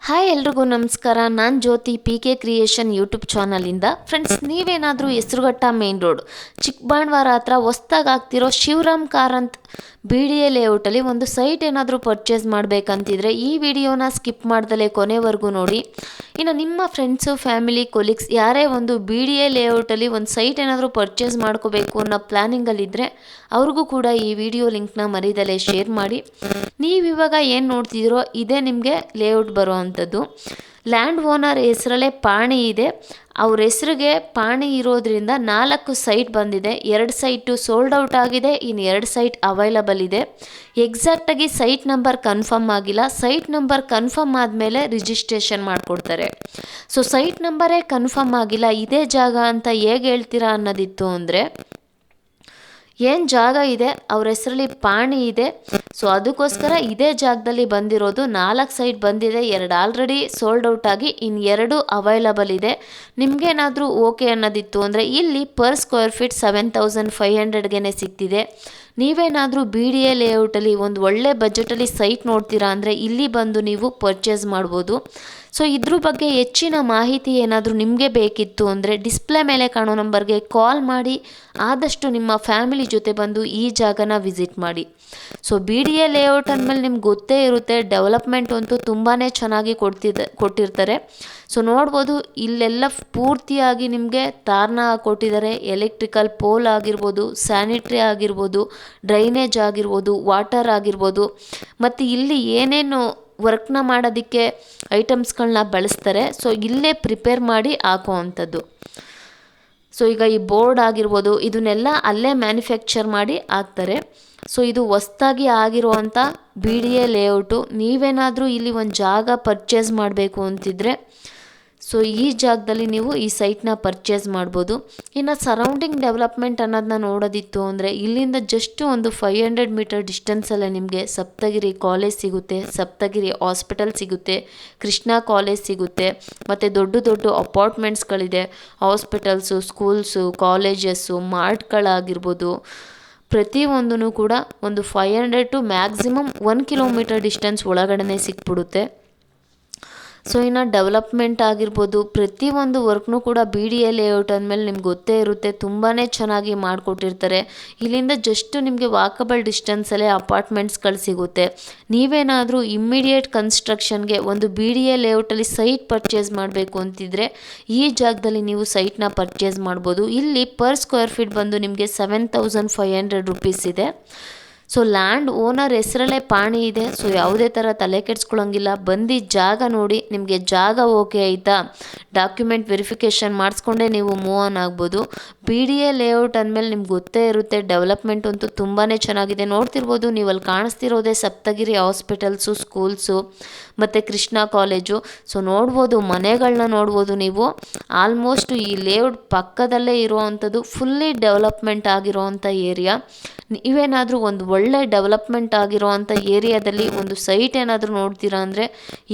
Hi ಎಲ್ರಿಗೂ ನಮಸ್ಕಾರ. ನಾನು ಜ್ಯೋತಿ PK ಕ್ರಿಯೇಷನ್ ಯೂಟ್ಯೂಬ್ ಚಾನಲಿಂದ. ಫ್ರೆಂಡ್ಸ್, ನೀವೇನಾದರೂ ಹೆಸರುಘಟ್ಟ ಮೇನ್ ರೋಡ್ ಚಿಕ್ಕಬಾಣವಾರ ಹತ್ರ ಹೊಸ್ದಾಗಿ ಆಗ್ತಿರೋ ಶಿವರಾಮ್ ಕಾರಂತ್ BDA ಲೇಔಟಲ್ಲಿ ಒಂದು ಸೈಟ್ ಏನಾದರೂ ಪರ್ಚೇಸ್ ಮಾಡಬೇಕಂತಿದ್ರೆ ಈ ವಿಡಿಯೋನ ಸ್ಕಿಪ್ ಮಾಡ್ದಲೇ ಕೊನೆವರೆಗೂ ನೋಡಿ. ಇನ್ನು ನಿಮ್ಮ ಫ್ರೆಂಡ್ಸು, ಫ್ಯಾಮಿಲಿ, ಕೊಲೀಗ್ಸ್ ಯಾರೇ ಒಂದು BDA ಲೇಔಟಲ್ಲಿ ಒಂದು ಸೈಟ್ ಏನಾದರೂ ಪರ್ಚೇಸ್ ಮಾಡ್ಕೋಬೇಕು ಅನ್ನೋ ಪ್ಲ್ಯಾನಿಂಗಲ್ಲಿದ್ದರೆ ಅವ್ರಿಗೂ ಕೂಡ ಈ ವಿಡಿಯೋ ಲಿಂಕ್ನ ಮರಿದಲೇ ಶೇರ್ ಮಾಡಿ. ನೀವಿವಾಗ ಏನು ನೋಡ್ತಿದ್ದೀರೋ ಇದೇ ನಿಮಗೆ ಲೇಔಟ್ ಬರೋ ಅಂಥದ್ದು. ಲ್ಯಾಂಡ್ ಓನರ್ ಹೆಸರಲ್ಲೇ ಪಾಣಿ ಇದೆ. ಅವ್ರ ಹೆಸರಿಗೆ ಪಾಣಿ ಇರೋದ್ರಿಂದ 4 ಸೈಟ್ ಬಂದಿದೆ. 2 ಸೈಟು ಸೋಲ್ಡ್ ಔಟ್ ಆಗಿದೆ, ಇನ್ನು 2 ಸೈಟ್ ಅವೈಲಬಲ್ ಇದೆ. ಎಕ್ಸಾಕ್ಟಾಗಿ ಸೈಟ್ ನಂಬರ್ ಕನ್ಫರ್ಮ್ ಆಗಿಲ್ಲ. ಸೈಟ್ ನಂಬರ್ ಕನ್ಫರ್ಮ್ ಆದಮೇಲೆ ರಿಜಿಸ್ಟ್ರೇಷನ್ ಮಾಡಿಕೊಡ್ತಾರೆ. ಸೊ ಸೈಟ್ ನಂಬರೇ ಕನ್ಫರ್ಮ್ ಆಗಿಲ್ಲ, ಇದೇ ಜಾಗ ಅಂತ ಹೇಗೆ ಹೇಳ್ತೀರಾ ಅನ್ನೋದಿತ್ತು ಅಂದರೆ, ಏನು ಜಾಗ ಇದೆ, ಅವ್ರ ಹೆಸರಲ್ಲಿ ಪಾಣಿ ಇದೆ. ಸೊ ಅದಕ್ಕೋಸ್ಕರ ಇದೇ ಜಾಗದಲ್ಲಿ ಬಂದಿರೋದು. 4 ಸೈಟ್ ಬಂದಿದೆ, 2 ಆಲ್ರೆಡಿ ಸೋಲ್ಡ್ ಔಟ್ ಆಗಿ ಇನ್ನು 2 ಅವೈಲಬಲ್ ಇದೆ. ನಿಮಗೇನಾದರೂ ಓಕೆ ಅನ್ನೋದಿತ್ತು ಅಂದರೆ ಇಲ್ಲಿ ಪರ್ ಸ್ಕ್ವೇರ್ ಫೀಟ್ 7500ಗೆ ಸಿಗ್ತಿದೆ. ನೀವೇನಾದರೂ BDA ಲೇಔಟಲ್ಲಿ ಒಂದು ಒಳ್ಳೆ ಬಜೆಟಲ್ಲಿ ಸೈಟ್ ನೋಡ್ತೀರಾ ಅಂದರೆ ಇಲ್ಲಿ ಬಂದು ನೀವು ಪರ್ಚೇಸ್ ಮಾಡ್ಬೋದು. ಸೊ ಇದ್ರ ಬಗ್ಗೆ ಹೆಚ್ಚಿನ ಮಾಹಿತಿ ಏನಾದರೂ ನಿಮಗೆ ಬೇಕಿತ್ತು ಅಂದರೆ ಡಿಸ್ಪ್ಲೇ ಮೇಲೆ ಕಾಣೋ ನಂಬರ್ಗೆ ಕಾಲ್ ಮಾಡಿ ಆದಷ್ಟು ನಿಮ್ಮ ಫ್ಯಾಮಿಲಿ ಜೊತೆ ಬಂದು ಈ ಜಾಗನ ವಿಸಿಟ್ ಮಾಡಿ. ಸೊ BDA ಲೇಔಟ್ ಅಂದಮೇಲೆ ನಿಮ್ಗೆ ಗೊತ್ತೇ ಇರುತ್ತೆ, ಡೆವಲಪ್ಮೆಂಟ್ ಅಂತೂ ತುಂಬಾ ಚೆನ್ನಾಗಿ ಕೊಟ್ಟಿರ್ತಾರೆ. ಸೊ ನೋಡ್ಬೋದು, ಇಲ್ಲೆಲ್ಲ ಪೂರ್ತಿಯಾಗಿ ನಿಮಗೆ ತಾರ್ನ ಕೊಟ್ಟಿದ್ದಾರೆ. ಎಲೆಕ್ಟ್ರಿಕಲ್ ಪೋಲ್ ಆಗಿರ್ಬೋದು, ಸ್ಯಾನಿಟ್ರಿ ಆಗಿರ್ಬೋದು, ಡ್ರೈನೇಜ್ ಆಗಿರ್ಬೋದು, ವಾಟರ್ ಆಗಿರ್ಬೋದು, ಮತ್ತು ಇಲ್ಲಿ ಏನೇನು ವರ್ಕ್ನ ಮಾಡೋದಕ್ಕೆ ಐಟಮ್ಸ್ಗಳನ್ನ ಬಳಸ್ತಾರೆ ಸೊ ಇಲ್ಲೇ ಪ್ರಿಪೇರ್ ಮಾಡಿ ಹಾಕೋ ಅಂಥದ್ದು. ಸೊ ಈಗ ಈ ಬೋರ್ಡ್ ಆಗಿರ್ಬೋದು ಇದನ್ನೆಲ್ಲ ಅಲ್ಲೇ ಮ್ಯಾನುಫ್ಯಾಕ್ಚರ್ ಮಾಡಿ ಹಾಕ್ತಾರೆ. ಸೊ ಇದು ಹೊಸ್ದಾಗಿ ಆಗಿರುವಂಥ BDA ಲೇಔಟು. ನೀವೇನಾದರೂ ಇಲ್ಲಿ ಒಂದು ಜಾಗ ಪರ್ಚೇಸ್ ಮಾಡಬೇಕು ಅಂತಿದ್ರೆ ಸೊ ಈ ಜಾಗದಲ್ಲಿ ನೀವು ಈ ಸೈಟ್ನ ಪರ್ಚೇಸ್ ಮಾಡ್ಬೋದು. ಇನ್ನು ಸರೌಂಡಿಂಗ್ ಡೆವಲಪ್ಮೆಂಟ್ ಅನ್ನೋದನ್ನ ನೋಡೋದಿತ್ತು ಅಂದರೆ ಇಲ್ಲಿಂದ ಜಸ್ಟ್ ಒಂದು 500 ಮೀಟರ್ ಡಿಸ್ಟೆನ್ಸಲ್ಲೇ ನಿಮಗೆ ಸಪ್ತಗಿರಿ ಕಾಲೇಜ್ ಸಿಗುತ್ತೆ, ಸಪ್ತಗಿರಿ ಹಾಸ್ಪಿಟಲ್ ಸಿಗುತ್ತೆ, ಕೃಷ್ಣ ಕಾಲೇಜ್ ಸಿಗುತ್ತೆ, ಮತ್ತು ದೊಡ್ಡ ದೊಡ್ಡ ಅಪಾರ್ಟ್ಮೆಂಟ್ಸ್ಗಳಿದೆ, ಹಾಸ್ಪಿಟಲ್ಸು, ಸ್ಕೂಲ್ಸು, ಕಾಲೇಜಸ್ಸು, ಮಾರ್ಟ್ಗಳಾಗಿರ್ಬೋದು. ಪ್ರತಿಯೊಂದೂ ಕೂಡ ಒಂದು 500 ಟು ಮ್ಯಾಕ್ಸಿಮಮ್ 1 ಕಿಲೋಮೀಟರ್ ಡಿಸ್ಟೆನ್ಸ್ ಒಳಗಡೆ ಸಿಕ್ಬಿಡುತ್ತೆ. ಸೊ ಇನ್ನು ಡೆವಲಪ್ಮೆಂಟ್ ಆಗಿರ್ಬೋದು, ಪ್ರತಿಯೊಂದು ವರ್ಕ್ನೂ ಕೂಡ BDA ಲೇಔಟ್ ಅಂದಮೇಲೆ ನಿಮ್ಗೆ ಗೊತ್ತೇ ಇರುತ್ತೆ, ತುಂಬಾ ಚೆನ್ನಾಗಿ ಮಾಡಿಕೊಟ್ಟಿರ್ತಾರೆ. ಇಲ್ಲಿಂದ ಜಸ್ಟ್ ನಿಮಗೆ ವಾಕಬಲ್ ಡಿಸ್ಟೆನ್ಸಲ್ಲೇ ಅಪಾರ್ಟ್ಮೆಂಟ್ಸ್ಗಳು ಸಿಗುತ್ತೆ. ನೀವೇನಾದರೂ ಇಮ್ಮಿಡಿಯೇಟ್ ಕನ್ಸ್ಟ್ರಕ್ಷನ್ಗೆ ಒಂದು BDA ಲೇಔಟಲ್ಲಿ ಸೈಟ್ ಪರ್ಚೇಸ್ ಮಾಡಬೇಕು ಅಂತಿದ್ರೆ ಈ ಜಾಗದಲ್ಲಿ ನೀವು ಸೈಟ್ನ ಪರ್ಚೇಸ್ ಮಾಡ್ಬೋದು. ಇಲ್ಲಿ ಪರ್ ಸ್ಕ್ವೇರ್ ಫೀಟ್ ಬಂದು ನಿಮಗೆ 7500 ರುಪೀಸ್ ಇದೆ. ಸೊ ಲ್ಯಾಂಡ್ ಓನರ್ ಹೆಸರಲ್ಲೇ ಪಾಣಿ ಇದೆ. ಸೊ ಯಾವುದೇ ಥರ ತಲೆ ಕೆಡ್ಸ್ಕೊಳ್ಳೋಂಗಿಲ್ಲ. ಬಂದು ಜಾಗ ನೋಡಿ, ನಿಮಗೆ ಜಾಗ ಓಕೆ ಆಯಿತಾ, ಡಾಕ್ಯುಮೆಂಟ್ ವೆರಿಫಿಕೇಷನ್ ಮಾಡಿಸ್ಕೊಂಡೇ ನೀವು ಮೂವ್ ಆನ್ ಆಗ್ಬೋದು. BDA ಲೇಔಟ್ ಅಂದಮೇಲೆ ನಿಮ್ಗೆ ಗೊತ್ತೇ ಇರುತ್ತೆ, ಡೆವಲಪ್ಮೆಂಟ್ ಅಂತೂ ತುಂಬಾ ಚೆನ್ನಾಗಿದೆ. ನೋಡ್ತಿರ್ಬೋದು, ನೀವು ಅಲ್ಲಿ ಕಾಣಿಸ್ತಿರೋದೇ ಸಪ್ತಗಿರಿ ಹಾಸ್ಪಿಟಲ್ಸು, ಸ್ಕೂಲ್ಸು ಮತ್ತು ಕೃಷ್ಣ ಕಾಲೇಜು. ಸೊ ನೋಡ್ಬೋದು, ಮನೆಗಳನ್ನ ನೋಡ್ಬೋದು ನೀವು. ಆಲ್ಮೋಸ್ಟ್ ಈ ಲೇಔಟ್ ಪಕ್ಕದಲ್ಲೇ ಇರುವಂಥದ್ದು ಫುಲ್ಲಿ ಡೆವಲಪ್ಮೆಂಟ್ ಆಗಿರೋವಂಥ ಏರಿಯಾ. ನೀವೇನಾದರೂ ಒಂದು ಒಳ್ಳೆ ಡೆವಲಪ್ಮೆಂಟ್ ಆಗಿರೋವಂಥ ಏರಿಯಾದಲ್ಲಿ ಒಂದು ಸೈಟ್ ಏನಾದರೂ ನೋಡ್ತೀರಾ ಅಂದರೆ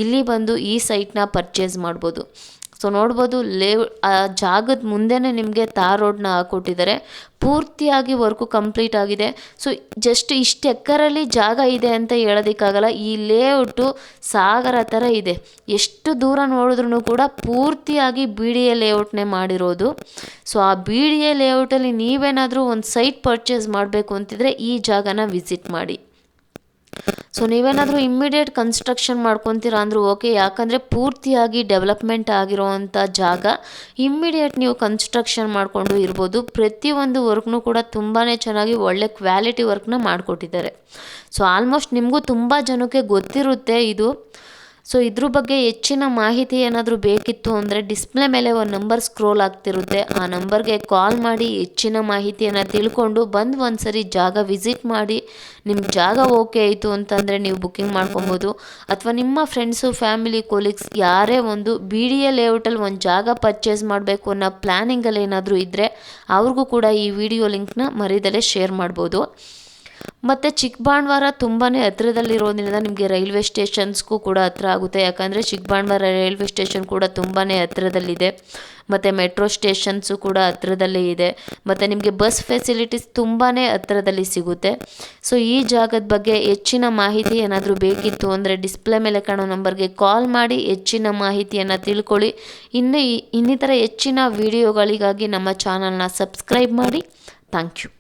ಇಲ್ಲಿ ಬಂದು ಈ ಸೈಟ್ನ ಪರ್ಚೇಸ್ ಮಾಡ್ಬೋದು. ಸೊ ನೋಡ್ಬೋದು, ಆ ಜಾಗದ ಮುಂದೆನೇ ನಿಮಗೆ ತಾರ್ ರೋಡ್ನ ಹಾಕ್ಕೊಟ್ಟಿದ್ದಾರೆ. ಪೂರ್ತಿಯಾಗಿ ವರ್ಕು ಕಂಪ್ಲೀಟ್ ಆಗಿದೆ. ಸೊ ಜಸ್ಟ್ ಇಷ್ಟು ಎಕ್ಕರಲ್ಲಿ ಜಾಗ ಇದೆ ಅಂತ ಹೇಳೋದಕ್ಕಾಗಲ್ಲ. ಈ ಲೇಔಟು ಸಾಗರ ಥರ ಇದೆ. ಎಷ್ಟು ದೂರ ನೋಡಿದ್ರೂ ಕೂಡ ಪೂರ್ತಿಯಾಗಿ BDA ಲೇಔಟ್ನೇ ಮಾಡಿರೋದು. ಸೊ ಆ BDA ಲೇಔಟಲ್ಲಿ ನೀವೇನಾದರೂ ಒಂದು ಸೈಟ್ ಪರ್ಚೇಸ್ ಮಾಡಬೇಕು ಅಂತಿದ್ರೆ ಈ ಜಾಗನ ವಿಸಿಟ್ ಮಾಡಿ. ಸೊ ನೀವೇನಾದರೂ ಇಮ್ಮಿಡಿಯೇಟ್ ಕನ್ಸ್ಟ್ರಕ್ಷನ್ ಮಾಡ್ಕೊತೀರಾ ಅಂದರೂ ಓಕೆ, ಯಾಕಂದರೆ ಪೂರ್ತಿಯಾಗಿ ಡೆವಲಪ್ಮೆಂಟ್ ಆಗಿರೋವಂಥ ಜಾಗ. ಇಮ್ಮಿಡಿಯೇಟ್ ನೀವು ಕನ್ಸ್ಟ್ರಕ್ಷನ್ ಮಾಡಿಕೊಂಡು ಇರ್ಬೋದು. ಪ್ರತಿಯೊಂದು ವರ್ಕ್ನೂ ಕೂಡ ತುಂಬಾ ಚೆನ್ನಾಗಿ ಒಳ್ಳೆ ಕ್ವಾಲಿಟಿ ವರ್ಕ್ನ ಮಾಡಿಕೊಟ್ಟಿದ್ದಾರೆ. ಸೊ ಆಲ್ಮೋಸ್ಟ್ ನಿಮಗೂ ತುಂಬ ಜನಕ್ಕೆ ಗೊತ್ತಿರುತ್ತೆ ಇದು. ಸೊ ಇದ್ರ ಬಗ್ಗೆ ಹೆಚ್ಚಿನ ಮಾಹಿತಿ ಏನಾದರೂ ಬೇಕಿತ್ತು ಅಂದರೆ ಡಿಸ್ಪ್ಲೇ ಮೇಲೆ ಒಂದು ನಂಬರ್ ಸ್ಕ್ರೋಲ್ ಆಗ್ತಿರುತ್ತೆ. ಆ ನಂಬರ್ಗೆ ಕಾಲ್ ಮಾಡಿ ಹೆಚ್ಚಿನ ಮಾಹಿತಿಯನ್ನು ತಿಳ್ಕೊಂಡು ಬಂದು ಒಂದು ಸರಿ ಜಾಗ ವಿಸಿಟ್ ಮಾಡಿ. ನಿಮ್ಮ ಜಾಗ ಓಕೆ ಆಯಿತು ಅಂತಂದರೆ ನೀವು ಬುಕ್ಕಿಂಗ್ ಮಾಡ್ಕೊಬೋದು. ಅಥವಾ ನಿಮ್ಮ ಫ್ರೆಂಡ್ಸು, ಫ್ಯಾಮಿಲಿ, ಕೊಲೀಗ್ಸ್ ಯಾರೇ ಒಂದು BDA ಲೇಔಟಲ್ಲಿ ಒಂದು ಜಾಗ ಪರ್ಚೇಸ್ ಮಾಡಬೇಕು ಅನ್ನೋ ಪ್ಲ್ಯಾನಿಂಗಲ್ಲಿ ಏನಾದರೂ ಇದ್ದರೆ ಅವ್ರಿಗೂ ಕೂಡ ಈ ವಿಡಿಯೋ ಲಿಂಕ್ನ ಮರಿದಲೇ ಶೇರ್ ಮಾಡ್ಬೋದು. ಮತ್ತು ಚಿಕ್ಕಬಾಣವಾರ ತುಂಬಾ ಹತ್ರದಲ್ಲಿರೋದ್ರಿಂದ ನಿಮಗೆ ರೈಲ್ವೆ ಸ್ಟೇಷನ್ಸ್ಗೂ ಕೂಡ ಹತ್ರ ಆಗುತ್ತೆ. ಯಾಕಂದರೆ ಚಿಕ್ಕಬಾಣವಾರ ರೈಲ್ವೆ ಸ್ಟೇಷನ್ ಕೂಡ ತುಂಬಾ ಹತ್ರದಲ್ಲಿದೆ. ಮತ್ತು ಮೆಟ್ರೋ ಸ್ಟೇಷನ್ಸು ಕೂಡ ಹತ್ರದಲ್ಲೇ ಇದೆ. ಮತ್ತು ನಿಮಗೆ ಬಸ್ ಫೆಸಿಲಿಟೀಸ್ ತುಂಬಾ ಹತ್ರದಲ್ಲಿ ಸಿಗುತ್ತೆ. ಸೊ ಈ ಜಾಗದ ಬಗ್ಗೆ ಹೆಚ್ಚಿನ ಮಾಹಿತಿ ಏನಾದರೂ ಬೇಕಿತ್ತು ಅಂದರೆ ಡಿಸ್ಪ್ಲೇ ಮೇಲೆ ಕಾಣೋ ನಂಬರ್ಗೆ ಕಾಲ್ ಮಾಡಿ ಹೆಚ್ಚಿನ ಮಾಹಿತಿಯನ್ನು ತಿಳ್ಕೊಳ್ಳಿ. ಇನ್ನಿತರ ಹೆಚ್ಚಿನ ವಿಡಿಯೋಗಳಿಗಾಗಿ ನಮ್ಮ ಚಾನಲ್ನ ಸಬ್ಸ್ಕ್ರೈಬ್ ಮಾಡಿ. Thank you.